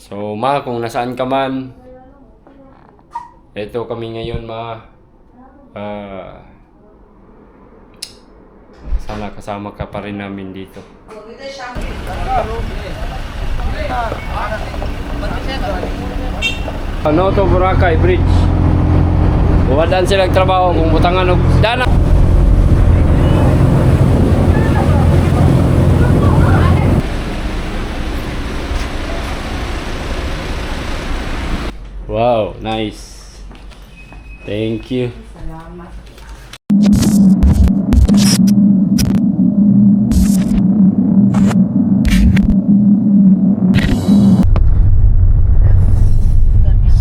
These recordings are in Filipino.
So ma, kung nasaan ka man, eto kami ngayon ma. Sana kasama ka pa rin namin dito. Ano to, Boracay Bridge? Buwadaan silang trabaho kung butangan og dana. Wow, nice. Thank you.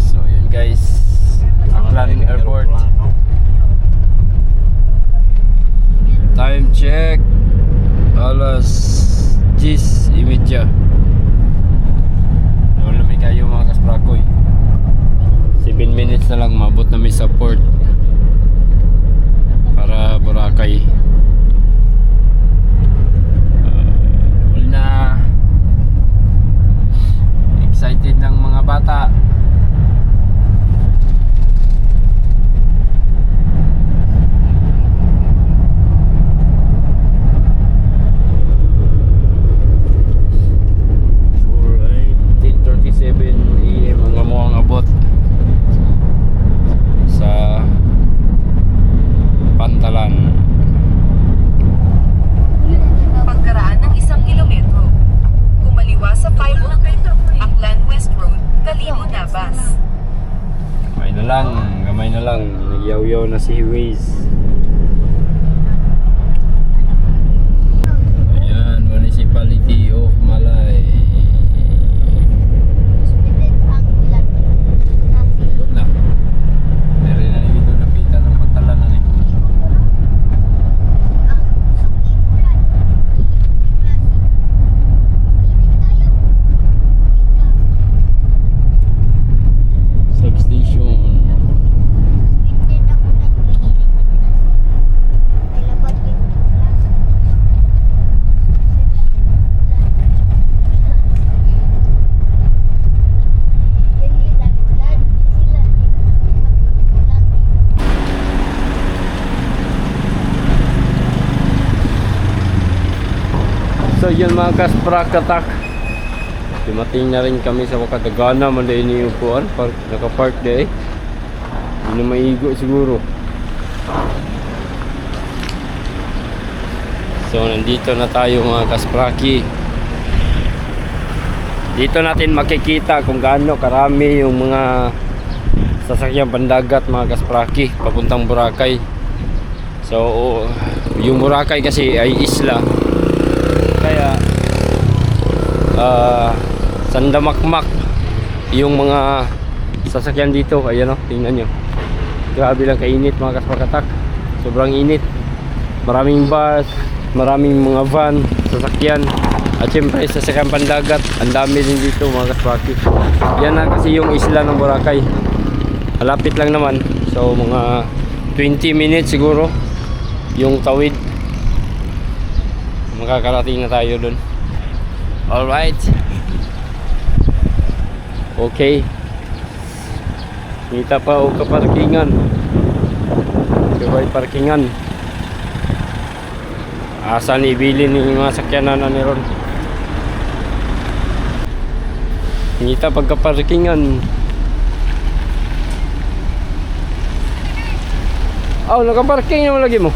So, yun guys. Aklan Airport. Time check. Alas 10:30. Nulami kayo mga kasprakoy. 7 minutes na lang mabot na may support para Boracay. Wala na. Excited ng mga bata. Alright, 10:37 AM ang amuang abot sa Pantalan. Pagkaraan ng 1 kilometro, kumaliwa sa 5 Aklan West Road, Calimo, Navas. Gamay na lang, nagyaw-yaw na si Waze. Ayan, Municipality of Malay. Good na. Dari na dito napitan ng Pantalan na eh. Substation. So yun mga kasprakatak, dumating na rin kami sa Wakatagana. Manday ni upuan, naka-park day. Hindi na maigo siguro. So nandito na tayo mga kaspraki. Dito natin makikita kung gaano karami yung mga sasakyang pandagat mga kaspraki papuntang Boracay. So yung Boracay kasi ay isla, kaya sandamakmak yung mga sasakyan dito. Ayan o, tingnan nyo, grabe lang kainit mga kasprakatak. Sobrang init, maraming bus, maraming mga van, sasakyan, at syempre sasakyan pandagat, ang dami din dito mga kaspraki. Yan na kasi yung isla ng Boracay, malapit lang naman. So mga 20 minutes siguro yung tawid, makakarating na tayo dun. Alright, okay, kita pa o kaparkingan, sabay parkingan. Asan ibilin yung mga sakyanan na niron. Kita pagkaparkingan. Oh, nakaparking naman lagi mo.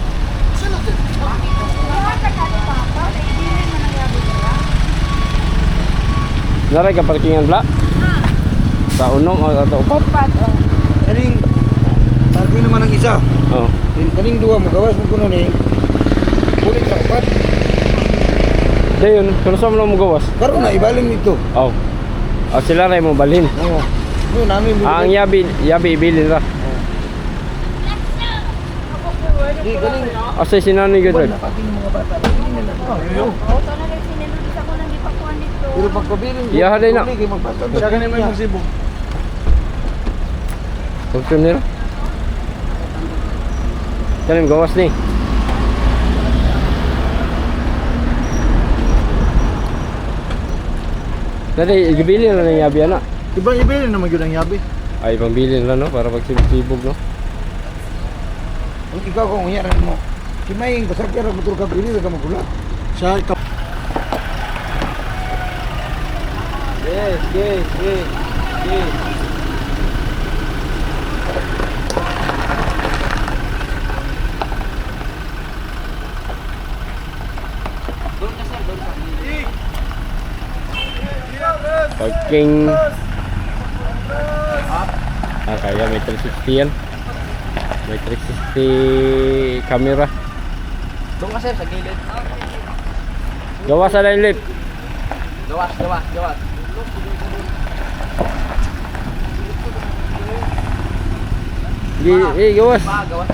Naray ka parkingan bla? Sa unong o sa upat? Kaning parking naman ang isa. Oo. Kaning dua mo gawas mo kuno ni. Kulit sa upat. Dayon, kung saan mo lang mo gawas? Karon na ibalin nito. Oo. Sila rin mo balhin. Oo. No namin Ang yabi ibilin ra. Di kaning Asa sinani ka dyan? napating mga bata. Pero pagkabilin Iya, haday na. Siya ganun may magsibog. Pagkun nila. Kalim gawas ni. Dati, ibili na ng yabi ana. Ibang ibili naman yun ang yabi. Ay, pambili na no, para pagsibog-sibog no. Kung ikaw kung uyaran mo, si Maying basag ka motor ka pili ka magula. Sa ka Yes, yes, yes. Yes. Parking. Kaya may 360 yan. May 360 camera. Doon ka sir, sa gilid. Gawa sa line lift. Gawas. Gawas. Gawas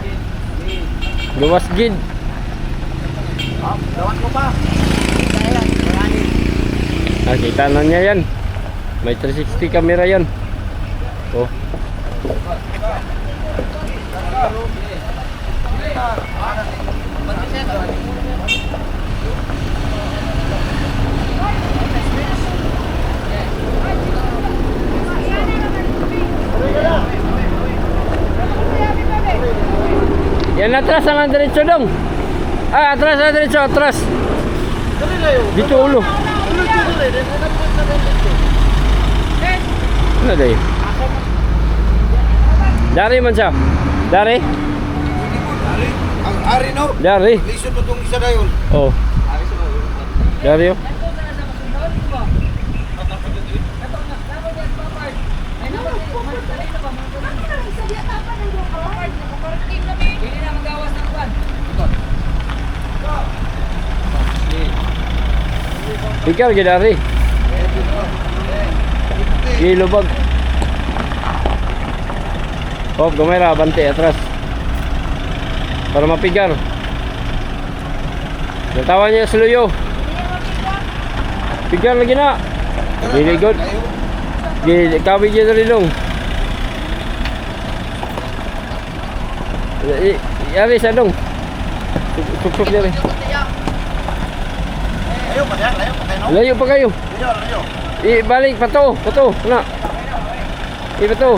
din. Gawas gid. Gawas mo pa. Kaya yan, marami. Nakita na niya yan. May 360 camera yan. Oh. Yan atras ang diretso dong. Atras ang diretso, atras. Dito ulo. Ano day? Dari man siya. Dari? ang ari no. Dari. Lisod mo tong isa dayon. Oh. Dari oh. Ikaw gidari. Gilubag. Hop, gamay ra bante atras. Para mapigar. Natawan niya sluyo. Pigar lagi na. Really good. Kabi niya na rilong. Yari sa dong. Tuk-tuk niya rin. Layo pa yan, layo pa kayo no. Layo pa kayo. Layo. Balik, pato. Na. Pato.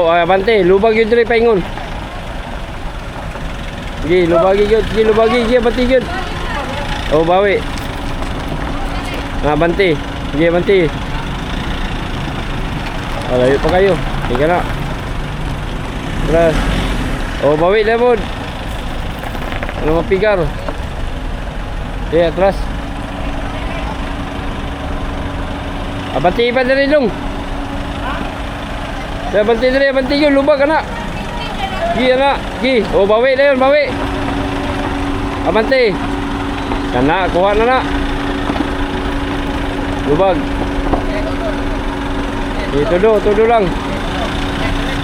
Abante, lubag yun diri paingon. Sige, lubagi yun, abante yun. Bawi. Abante. Sige, abante. Layo pa kayo. Sige na. Terus. Bawi lemon. Ano mapigar? Sige, atras. Abante pa diri dong. Abante yun, lubag anak. Gi anak, gi. Bawi na yun, bawi. Abante. Kana, kuha na na. Lubag. Tudo lang.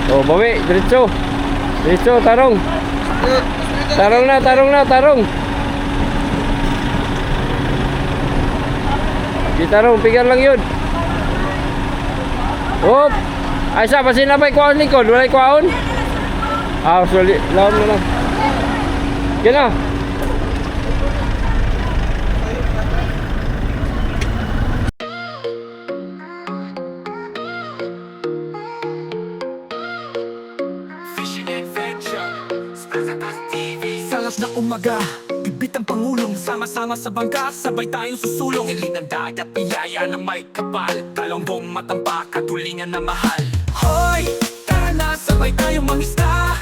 Bawi, diretso. Diretso, tarong. Tarong. Di tarong, pigar lang yun. Hop. Ay sa pasin na may kuhaon likod, walay kuhaon. Sorry, lawan na lang. Yan na. Fishing Adventure Salas na umaga, bibit ang pangulong. Sama-sama sa bangka, sabay tayong susulong. Ilin ng dagat, iyaya na may kapal. Talonggong matambak, katulingan na mahal. Hoy, tara na, sabay tayong mangisda.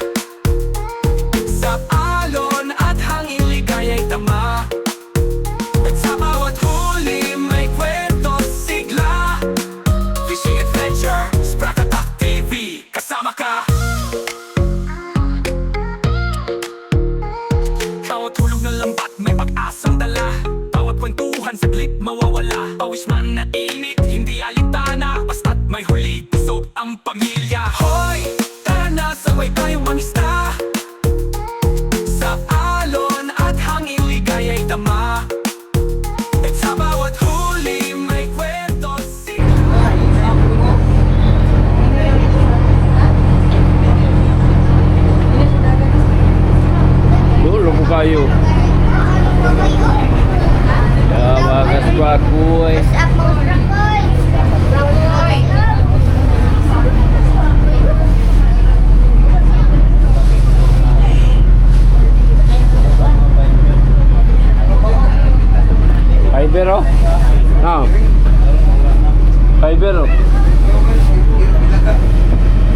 Sa alon at hangin, ligaya'y tama. At sa bawat huli, may kwento, sigla. Fishing Adventure, Sprakatak TV, kasama ka. Bawat hulog ng lambat, may pag-asang dala. Bawat kwentuhan, saglit mawawala. Pawis man na init, hindi alintana. Basta't may huli, busog ang pamilya. Hoy, tara na, sabay tayong mangisda. Sa alon at hangin, ligaya'y tama. At sa bawat huli, may kwento, Dulo po kayo. Ya, mga kasbaku. Bye. Fiber oh. No. Fiber oh.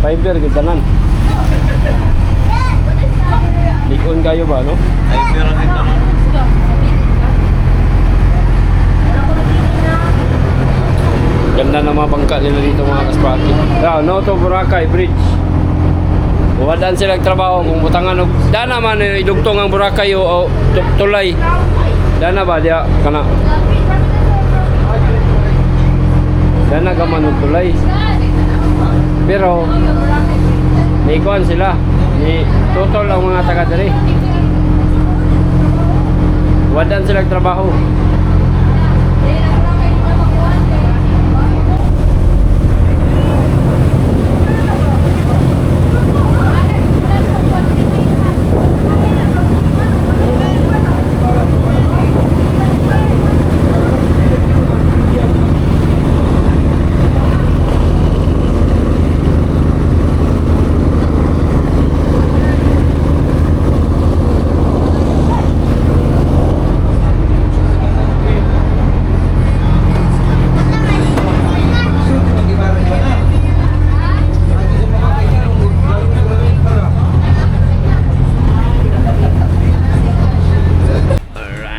Fiber kita nan. Likon kayo ba no? Fiber dito. Ganda ng mga bangka nila dito mga kaspati. No to Boracay Bridge. Wadaan sila trabaho kung butangan og dana man idugtong ang Boracay o tulay. Dana ba dia kana? Dana ka man og tulay. Pero nikuan sila ni total ang mga taga diri. Wadaan sila trabaho.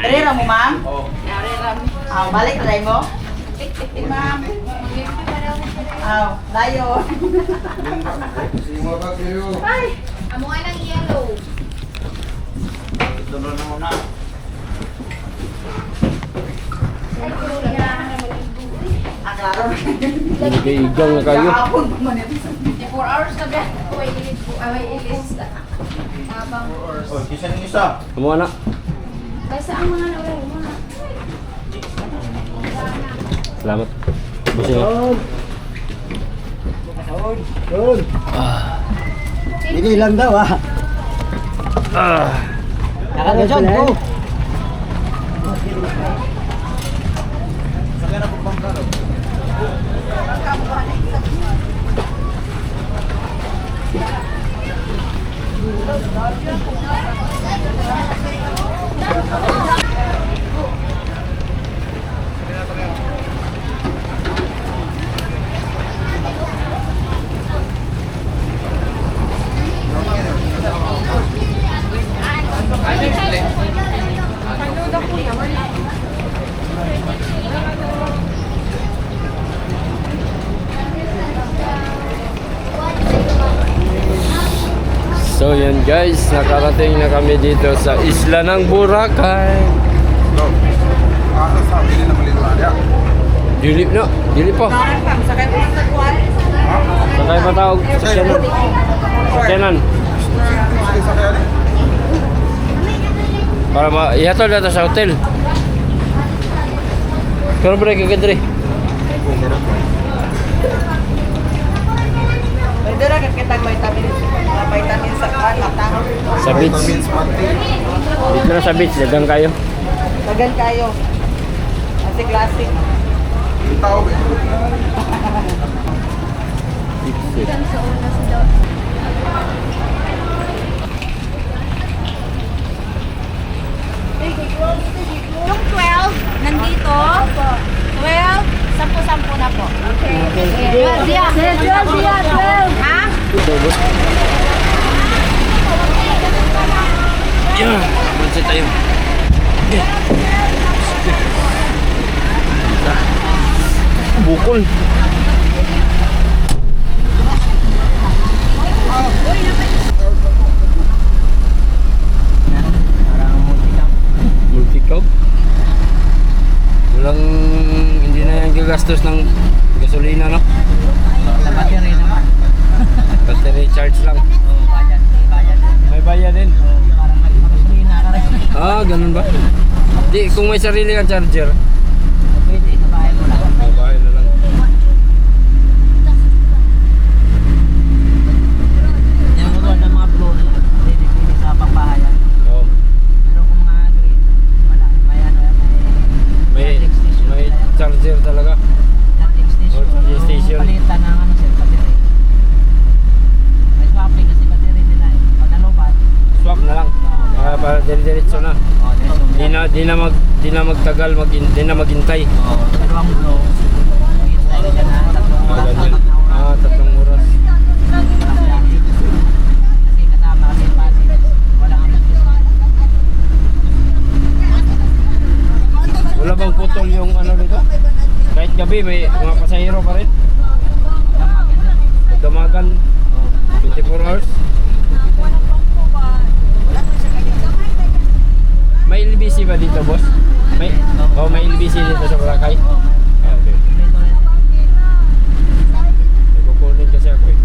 Rira mo, ma'am? Oo. Balik na mo? Ma'am. Dayo. Ay! Amo nga ng yellow. Dobro na muna. Klaro. Nag-iigang na kayo. Kahapon pa man ito. 4 hours na ba? May ilis po. May ilis. Habang. Oh, kisa ng isa. Amo na. Basta ang mga nawala mo na. Salamat. Busing. Yun. Hindi lang daw ah. Nakagason ko. So yan guys, nakarating na kami dito sa isla ng Boracay. Dilip na, dilip pa. Sakay mo ng tagwan. Sakay pa tawag, sakyanan. Sakyanan. Para ihatol na sa hotel. Pero break agad rin. Pwede na kita vitamin sa kwan, mata. Sa beach. Dito na sa beach, dagang kayo. Tagan kayo. Kasi classic. Yung 12, nandito. 12, 10-10 na po. Okay. 12. Ha? Ito, boss. Yeah, mansit tayo. Bukol. Multicab. Walang, hindi na yung gagastos ng gasolina, no? Sa battery naman. Battery charge lang. May bayad din. Parang nagpapagasolina ka rin. Ah, ganun ba? Di, kung may sarili kang charger, Pwede, sa bahay mo lang. babae na lang. Yung mga ng mga blue, pwede sa pangbahayan. Oo. Pero kung mga green, wala. May ano yan, May charger charger talaga. Charging station. Oh, charging station. Palitan ng ano sir, battery. May swapping kasi battery nila eh. Pag nalobat, Swap na lang. Para diretso na. Di na magtagal, di na maghintay. dalawang blow. Maghintay ka na, 3 oras. Ganyan. 3 oras. Kasi kasama kasi yung battery. Walang ano. Wala bang putol yung ano dito? Kahit gabi may mga pasahero pa rin. Damagan 24 hours. May LBC ba dito, boss? May LBC dito sa Boracay. Okay. May kukunin kasi ako eh.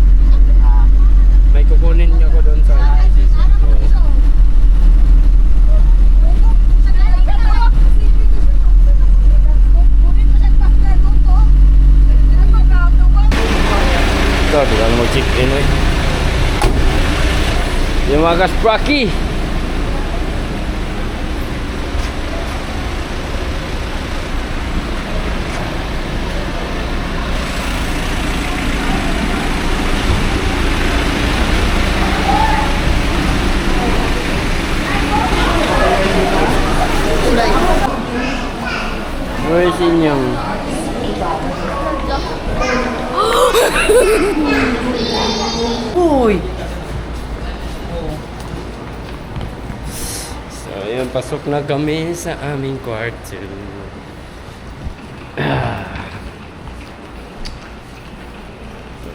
May kukunin niya ako doon sa ito, di ka na mag-check-in eh. Yung mga kaspraki. Where's inyong? Uy! So, ayun, pasok na kami sa aming kwarto.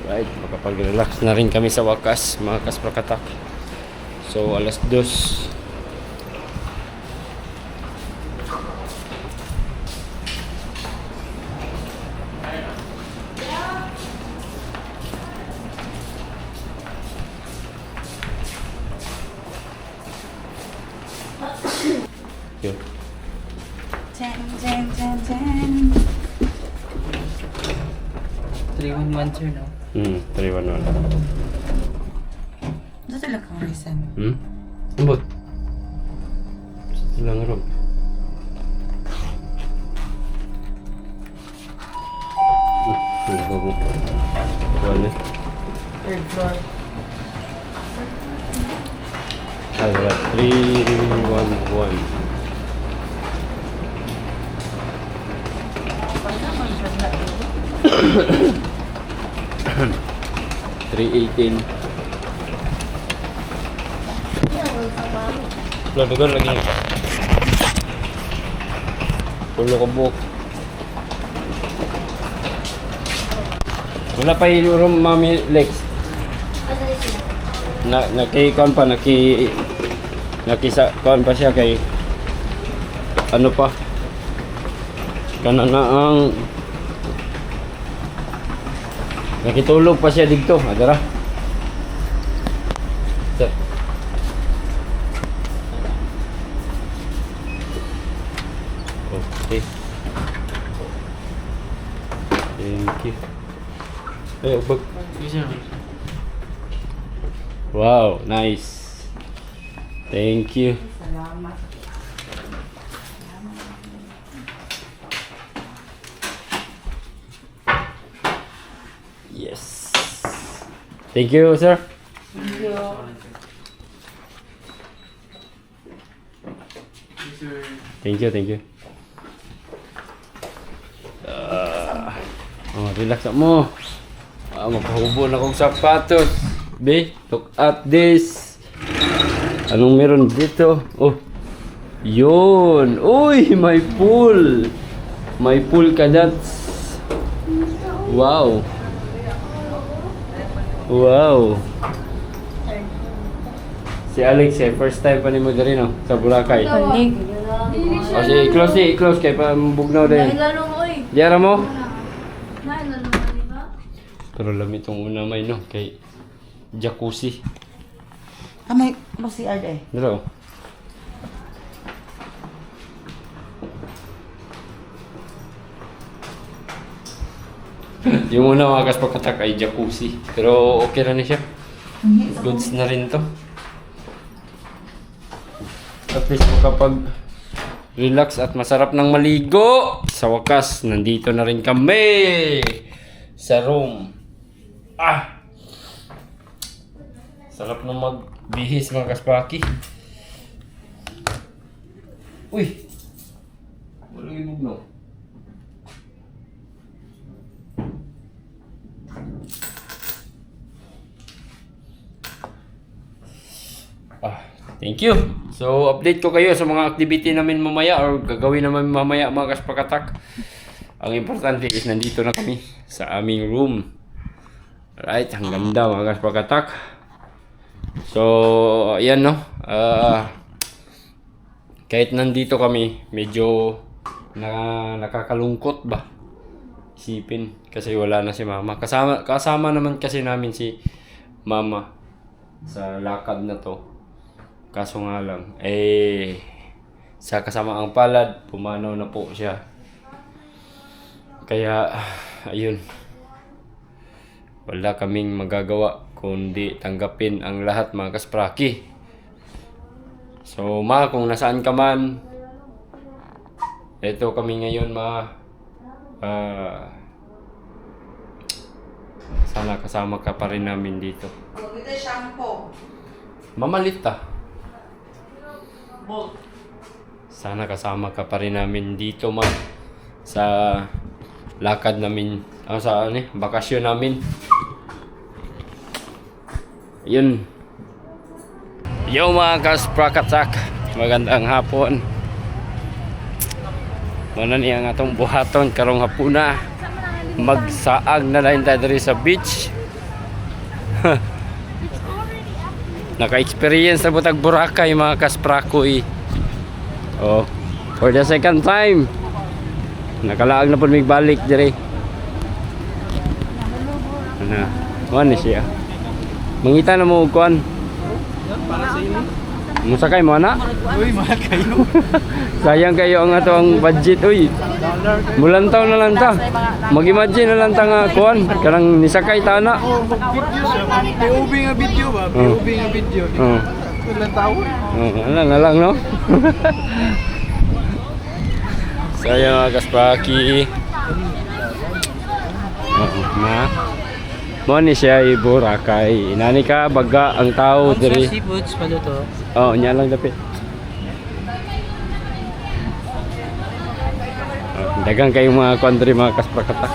Alright, makapag-relax na rin kami sa wakas, mga kasprakatak. So, 2:00. Yun. 311 sir, no? 311. Ito talaga ang reason. Ambot. Ilang ron. Wala. Third floor. Ay, wala. 311. $318. Ladugan lagi. Pulo ko buhok. Wala pa yung Mami Lex. Nakikuan pa, nakisa-kuan pa siya kay ano pa. Kanana ang nakitulog pa siya dito, adara. Sir. Okay. Thank you. Ay, bag. Wow, nice. Thank you. Salamat. Yes. Thank you, sir. Thank you. Thank you. Relax mo. Magpahubo na kong sapatos. Be, look at this. Anong meron dito? Oh, yun. Uy, may pool. May pool ka dats. Wow. Wow. Si Alex first time pa ni mo dali no sa Boracay. Panig. O si i-close kay pa bugnaw din. Lalo mo eh. Diara mo? Lalo mo, di ba? Pero lamit tong una may no kay jacuzzi. May CR eh. Dito. Yung una mga kaspakatak ay jacuzzi. Pero okay na siya. Goods na rin to. At least makapag relax at masarap ng maligo. sa wakas, nandito na rin kami sa room. Sarap na magbihis mga kaspaki. Uy! Walang ibig no. Thank you. So, update ko kayo sa mga activity namin mamaya or gagawin naman mamaya mga kaspakatak. Ang importante is nandito na kami sa aming room. Alright, ang ganda mga kaspakatak. So, ayan no. Kahit nandito kami, medyo nakakalungkot ba? Isipin kasi wala na si mama. Kasama naman kasi namin si mama sa lakad na to. Kaso nga lang, sa kasamaang palad, pumanaw na po siya. Kaya, ayun. Wala kaming magagawa kundi tanggapin ang lahat mga kaspraki. So, kung nasaan ka man, eto kami ngayon sana kasama ka pa rin namin dito. Ito shampoo. Mamalit sana kasama ka pa rin namin dito sa lakad namin, sa bakasyon namin. Yun. Yo mga kasprakatak, magandang hapon. Muna niya nga itong buhaton karong hapuna. Magsaag na lang tayo diri sa beach. Naka-experience na butag Boracay mga kasprakoy. Oh, for the second time. Nakalaag na po may balik diri. Ano siya. Mangita na mo kuan. Musakay mo na? Uy, mahal kayo. Sayang kayo ang ato ang budget uy. Mulantaw na lang ta. Mag-imagine na lang ta nga kuan, karang nisakay ta na. Video siya. POV nga video ba? POV nga video. Ilang taon? Alang no? Sayang mga kaspaki. Mo ni siya Boracay. Inani ka baga ang tao diri. Seafoods pa to. Oh, nya lang dapit. Dagang kayong mga country mga kaspakatak.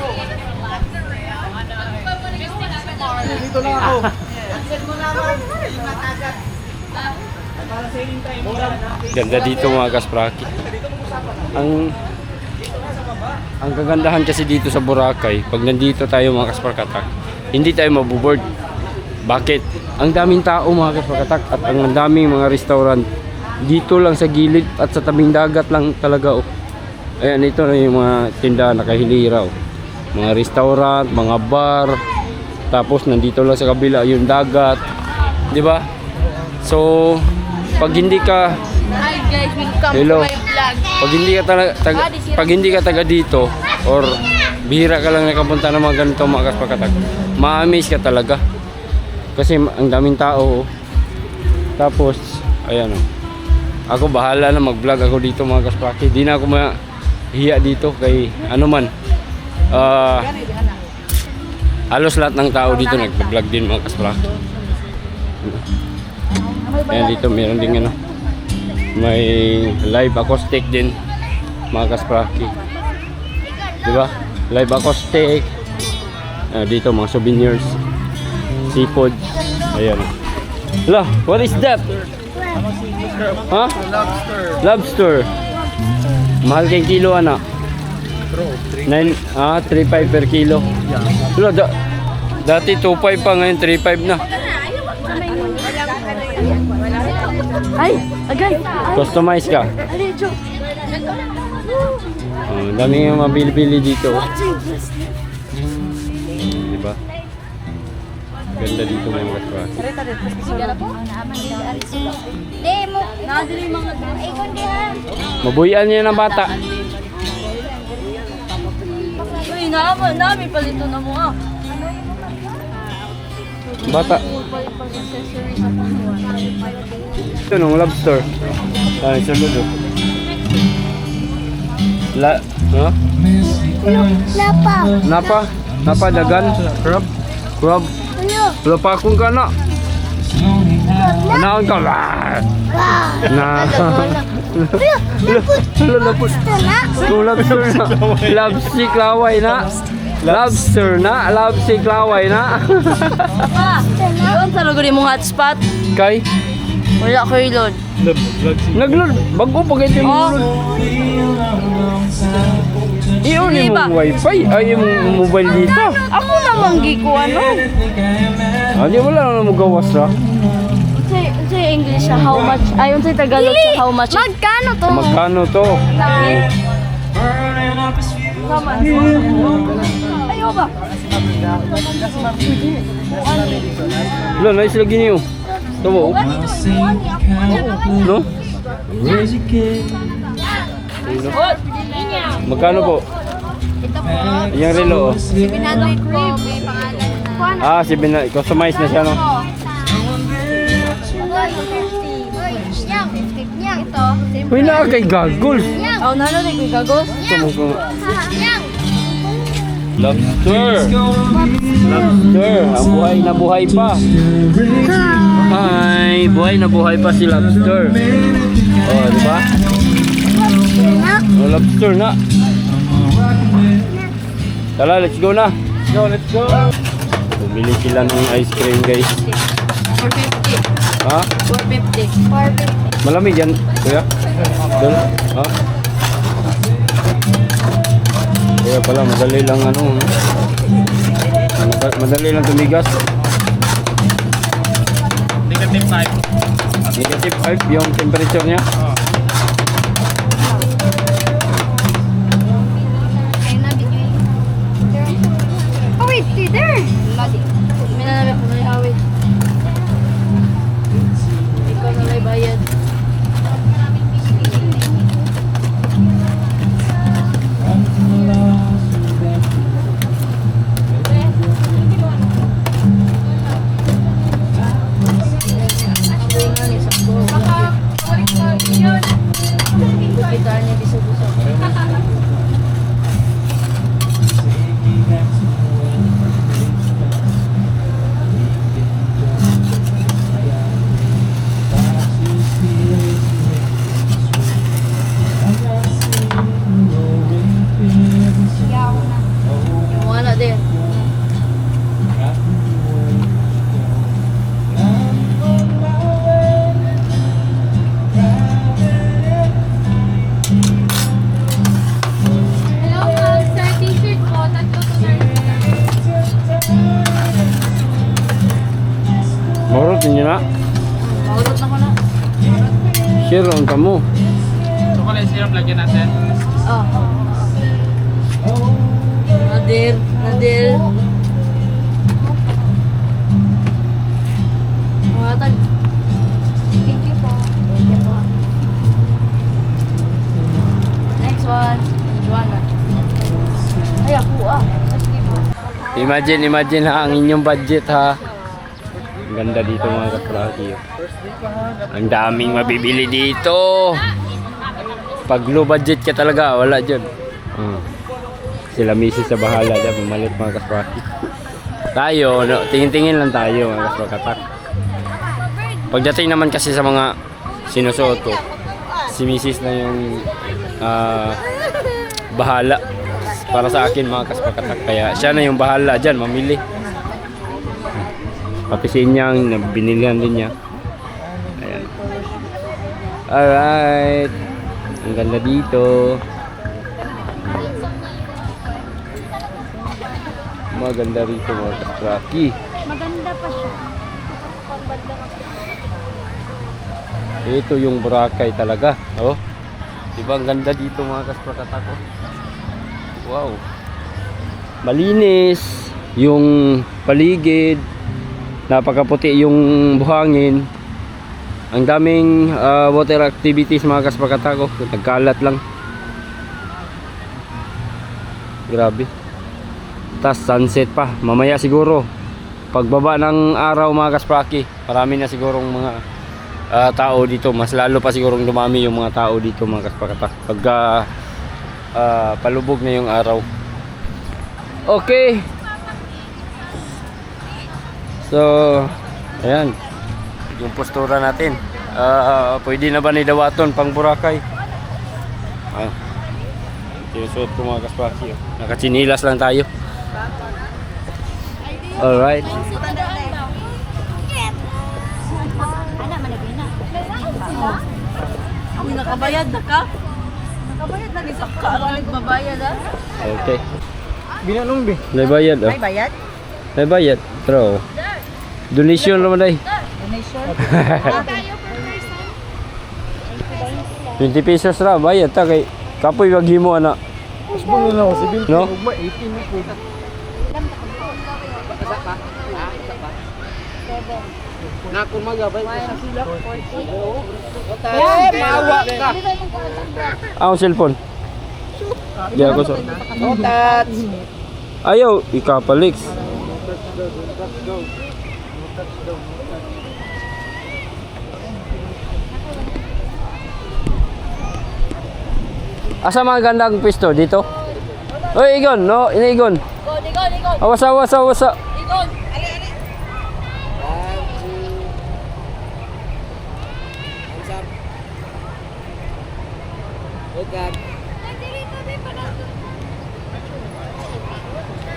Dito lang ako. Ganda dito mga kaspraki. Ang kagandahan kasi dito sa Boracay, pag nandito tayo mga kasprakatak, hindi tayo mabuboard. Bakit? Ang daming tao mga kasprakatak at ang daming mga restaurant dito lang sa gilid at sa tabing dagat lang talaga. Oh. Ayan, ito na yung mga tindahan nakahilira. Oh. Mga restaurant, mga bar, tapos nandito lang sa kabila yung dagat. Di ba? So, pag hindi ka Hi guys, welcome Hello. to my vlog. pag hindi ka taga dito or bihira ka lang nakapunta ng mga ganito mga kaspakatak, ma-amaze ka talaga kasi ang daming tao. Tapos ayan ako bahala na mag-vlog ako dito mga kaspaki. Di na ako mahiya dito kay ano man, halos lahat ng tao dito nag-vlog din mga kaspaki. Ayan, dito meron din may live acoustic din mga kaspraki, diba? Live acoustic. Dito mga souvenirs, seafood. Ayan. Hala, what is that? Ha? Lobster. Mahal kayong kilo anak? 3.5 per kilo. Hala, dati 2.5 pa, ngayon 3.5 na. Ay, agay. Customize ka. Alijo. Dami yung mabili-bili dito. Diba? Ganda dito mga kaspraki. Sigara po. Demo. Nadiri mga ay kundi ha. Mabuyan niya ng bata. Uy, namin palito na mo ah. Bata. Ito nung lobster. Ay, sunod. Ha? Napa. Napa? Napa dagan? Crab? Crab? Wala pa akong kana. Anaon ka? Na. Wala napot. Lobster na. Lobster klaway na. Lobster na. Lobster klaway na. Doon sa lugar mong hotspot. Kay? Wala ko ilod. Naglod. Bago pa kayo yung lulod. Iyon yung wifi. Ay yung mobile dito. Ako namang gikuan no. Di wala na magawas na. Unsay English sa how much? Ay unsay Tagalog sa how much? Magkano to? Magkano to? Ayo ba? Wala, nice lagi niyo. Tawo. No? Magkano po? Yung relo. Oh. Pinanoy ko, may pangalan na. Si customize na siya, no? Nyang, 50. Nyang, ito. Uy, na kay goggles. Nyang. Oh, nano ni ko gagos? Nyang. Lobster. Lobster. Ang buhay na buhay pa. Hi, buhay na buhay pa si lobster. Oh, di ba? Oh, lobster na. Tara, let's go na. Let's go. Bumili sila ng ice cream, guys. 450. Ha? 450. Malamig yan, kuya? Doon? Ha? Kaya pala, madali lang ano. Madali lang tumigas. Negative 5. Negative 5 yung temperature niya. Oh, wait, there. May nanabi ko na hawid. Ikaw na may bayad. Yung wala din. Hello, sir. T-shirt ko. Tatlo to, sir. Marot niyo na. Maulot na ko na. Share on kamo. Chocolate syrup lagyan natin. Oh. Nadir. Nadir. Matag. Thank you po. Next one. Joanna. Ay, ako ah. Imagine ha, ang inyong budget ha. Ang ganda dito mga kakraki. Ang daming mabibili dito. Pag low budget ka talaga, wala dyan. Sila misis sa bahala dyan, pumalit mga kakraki. Tayo, no, tingin-tingin lang tayo mga kakrakatak. Pagdating naman kasi sa mga sinusuot, si misis na yung bahala para sa akin mga kaspakatak. Kaya siya na yung bahala dyan, mamili. Pati si Inyang, binilihan din niya. Ayan. Alright. Ang ganda dito. Maganda rito mga kaspraki. Maganda pa siya. Ito yung Boracay talaga. Oh. Diba ang ganda dito mga kaspakatak. Wow. Malinis yung paligid. Napakaputi yung buhangin. Ang daming water activities mga kaspakatako. Nagkalat lang. Grabe. Tas sunset pa. Mamaya siguro pagbaba ng araw mga kaspaki, marami na sigurong mga tao dito. Mas lalo pa sigurong dumami yung mga tao dito mga kaspakatak. Pag palubog na yung araw. Okay. So, ayan. Yung postura natin. Pwede na ba ni dawaton pang Boracay? Ito yung suot ko mga kaspaki. Nakachinilas lang tayo. Alright. Ana, malagay na. Uy, nakabayad na ka? Nakabayad na ni Saka. Nagbabayad ah. Okay. Binanong be. May bayad oh. May bayad? May bayad. Pero, donation naman day. Donation? Tayo per person. 20 pesos ra. Bayad ta kay kapoy wag himo ana. Mas bungo na ako si Bill. No? Ugma 18 na po. Ang cellphone. Di ako so. Ayaw, ikapalix. Asa mga gandang pwesto dito? Oy, Igon, no, ini Igon. Awas, awas, awas.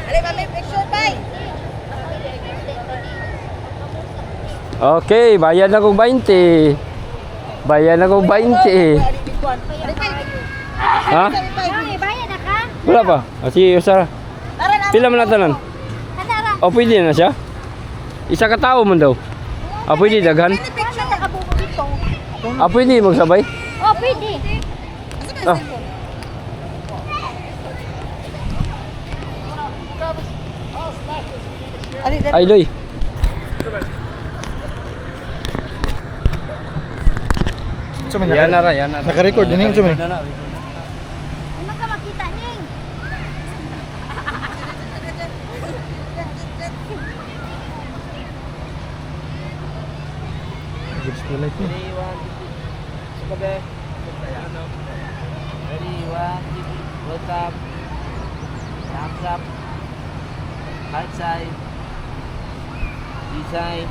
Ali, mami, picture bay! Okay, bayad na kong 20. Bayad na kong 20. Ha? Ay, bayad na ka? Wala pa. Sige, Usara. Pila man natanan? Kanara. O, pwede na siya? Isa ka tao man daw. Pwede daghan? Picture na kabubo dito. Pwede magsabay? Oh, pwede. Ah. Ali, Ay, Loy. So, may Yan na ra, yan na ra. Naka-record din yung sumay. Ano ka makita ning? Good school life mo. Ready, one, two, welcome. Thumbs up. Right side. Design.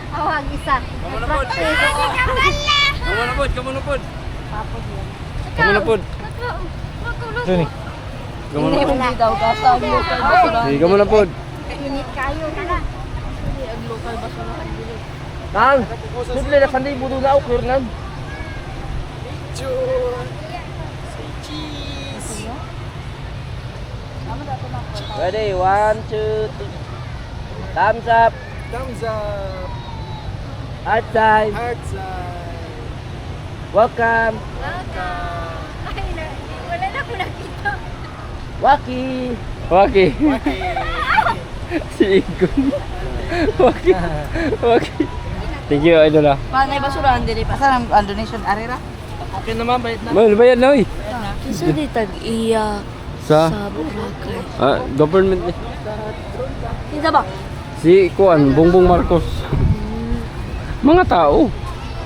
Awag isa. Kamu na pod, kamu na pod. Kamu na pod. Ito ni. Kamu na pod. hindi daw kasama mo ka basura. Sige, kamu na pod. Init kayo na lang. Ang local basura. Kang, sudli na sanday budo na ako, Kirnan. Ready, one, two, three. Thumbs up. Thumbs up. Right side. Heart side. Welcome. Ay, wala na ko nakita. Waki. Waki. Si Igon. Waki. Waki. Thank you, idol ah. Panay basura, hindi pa. Saan ang donation? Arira? Okay naman, bayad na. Mal, bayad na, oy. Isa di tag-iya Sa? Boracay. Government ni. Hindi ba? Si Kuan, Bongbong Marcos. Mga tao.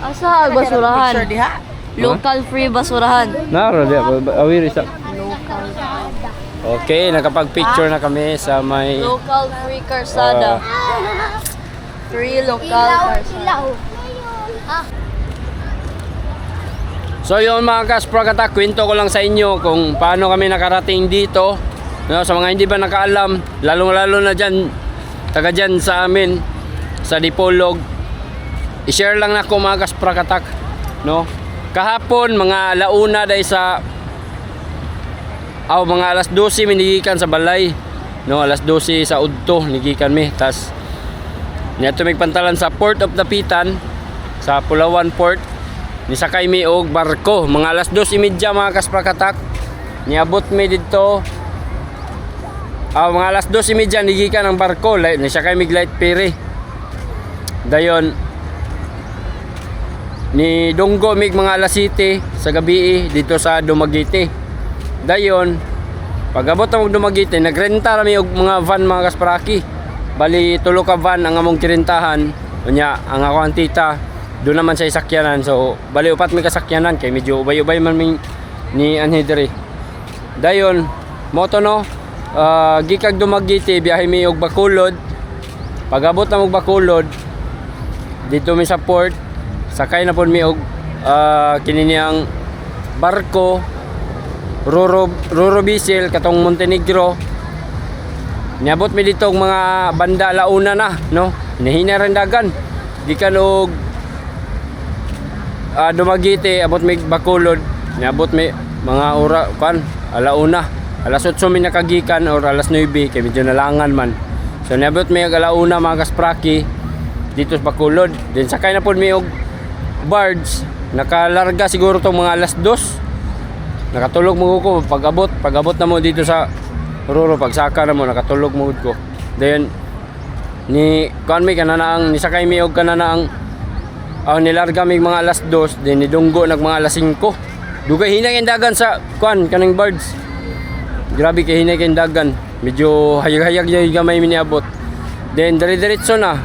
Asa ang basurahan? Picture diha. Local free basurahan. Naro, di awir isa. Okay, nakapag-picture na kami sa may Local free karsada. Free local karsada. Ilaw. Ah, So yun mga kasprakatak, kwento ko lang sa inyo kung paano kami nakarating dito. No, sa mga hindi ba nakaalam, lalong-lalo na dyan, taga dyan sa amin, sa Dipolog. I-share lang na ko mga kasprakatak. No? Kahapon, mga alauna dahil sa mga alas 12 minigikan sa balay. No, alas 12 sa Udto nigikan mi. Tas niya tumigpantalan sa Port of Dapitan sa Pulawan Port. Nisakay mi og barko mga alas 2:30 mga kasprakatak. Niabot mi dito. Mga alas 2:30 nigikan ang barko. Nisakay mi light ferry. Dayon ni Dunggo mig mga alas 7 sa gabi dito sa Dumaguete. Dayon pag-abot ang Dumaguete, nagrenta kami og mga van mga kaspraki. Bali tulo ka van ang among kirentahan. Unya ang ako ang tita doon naman sa sakyanan. So bali upat may kasakyanan kay medyo ubay-ubay man ni anhi diri. Dayon mo to no, gikag Dumaguete biyahe mi og Bacolod. Pag-abot na og Bacolod dito mi sa port, sakay na pod mi og kinini ang barko Roro Bisil katong Montenegro. Niabot mi dito og mga banda alauna na, no? Hinahina rin dagan. Gikan og Dumaguete abot mi Bacolod. Niabot mi mga alauna. Alas 8 mi nakagikan or alas 9 kay medyo nalangan man. So niabot mi og alauna mga kaspraki dito sa Bacolod. Then sakay na pod mi og barge. Nakalarga siguro tong mga alas 2. Nakatulog mo ko pag-abot na mo dito sa Roro, pagsaka na mo nakatulog mo ko. Then ni kuan mi kanana ang nisakay mi og kanana ang nilarga mi mga alas 2, then nidunggo nag mga alas 5. Dugay hinay ang dagan sa kuan kaning birds. Grabe kay hinay kay dagan. Medyo hayag-hayag jay gamay mi niabot. Then dire-diretso na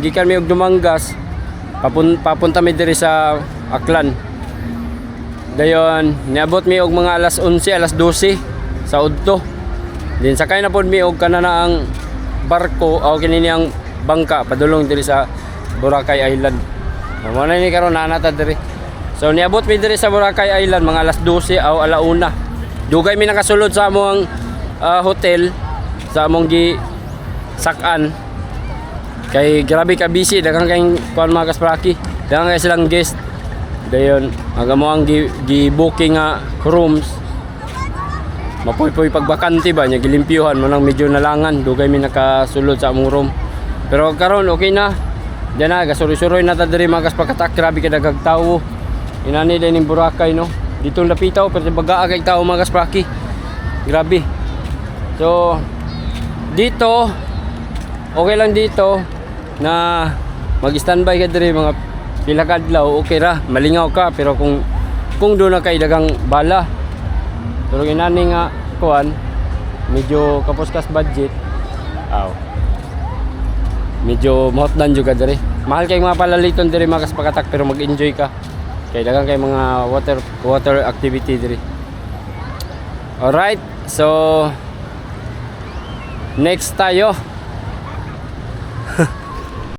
gikan mi og Dumangas. Papunta mi diri sa Aklan. Dayon niabot mi og mga alas 11, alas 12 sa udto. Then sakay na pod mi og kanana ang barko o kinini ang bangka padulong diri sa Boracay Island. Mo na ni karon nanata diri. So niabot mi diri sa Boracay Island mga alas 12 o alauna. Dugay mi nakasulod sa among hotel sa among gi sakan. Kay grabe ka busy daghang kay kuan mga kaspraki. Daghang kay silang guest. Dayon aga mo ang gi-booking nga rooms. Mapoy-poy pagbakante ba nya gilimpyuhan mo nang medyo nalangan dugay mi nakasulod sa among room. Pero karon okay na. Diyan na gasuroy-suroy na ta diri mga kaspakatak, grabe ka daghang tawo. Inani din ning Boracay no. Dito napitaw pero bagaa kay tawo mga kaspraki. Grabe. So dito okay lang dito na mag-standby ka diri mga pila ka adlaw, okay ra, malingaw ka. Pero kung doon na kay dagang bala, pero ginani nga kuan medyo kapos-kas budget, medyo mahotdan juga diri. Mahal kay mga palaliton diri mga kaspakatak pero mag-enjoy ka kay dagang kay mga water activity diri. Alright, so next tayo